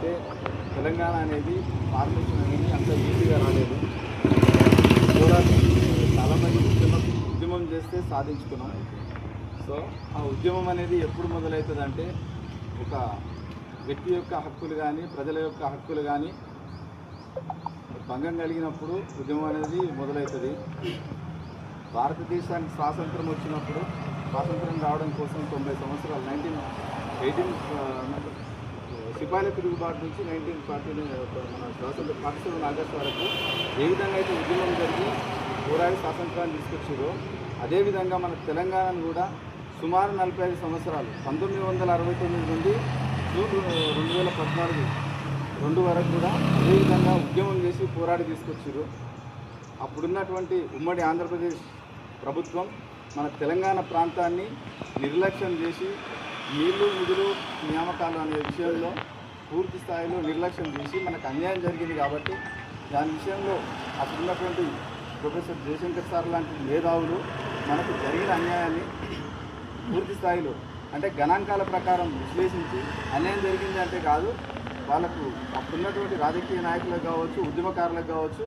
అయితే తెలంగాణ అనేది ఫార్మేషన్ అనేది అంత ఈజీగా రాలేదు. పోరాటం చాలామంది ఉద్యమం చేస్తే సాధించుకున్నాం. సో ఆ ఉద్యమం అనేది ఎప్పుడు మొదలవుతుందంటే ఒక వ్యక్తి యొక్క హక్కులు కానీ ప్రజల యొక్క హక్కులు కానీ భంగం కలిగినప్పుడు ఉద్యమం అనేది మొదలవుతుంది. భారతదేశానికి స్వాతంత్రం వచ్చినప్పుడు స్వాతంత్రం రావడం కోసం 90 సంవత్సరాలు 1918 సిపాయిల తిరుగుబాటు నుంచి 1940 మన స్వాతంత్ర 47 ఆగస్టు వరకు ఏ విధంగా అయితే ఉద్యమం జరిగి పోరాడి స్వాతంత్రాన్ని తీసుకొచ్చారో అదేవిధంగా మన తెలంగాణను కూడా సుమారు 45 సంవత్సరాలు 1969 నుండి జూన్ 2014 వరకు కూడా అదేవిధంగా ఉద్యమం చేసి పోరాడి తీసుకొచ్చారు. అప్పుడున్నటువంటి ఉమ్మడి ఆంధ్రప్రదేశ్ ప్రభుత్వం మన తెలంగాణ ప్రాంతాన్ని నిర్లక్ష్యం చేసి నీళ్లు నిధులు నియామకాలు అనే విషయంలో పూర్తి స్థాయిలో నిర్లక్ష్యం చేసి మనకు అన్యాయం జరిగింది. కాబట్టి దాని విషయంలో అప్పుడున్నటువంటి ప్రొఫెసర్ జయశంకర్ సార్ లాంటి మేధావులు మనకు జరిగిన అన్యాయాన్ని పూర్తి స్థాయిలో అంటే గణాంకాల ప్రకారం విశ్లేషించి అన్యాయం జరిగింది అంటే కాదు, వాళ్ళకు అప్పుడున్నటువంటి రాజకీయ నాయకులకు కావచ్చు, ఉద్యమకారులకు కావచ్చు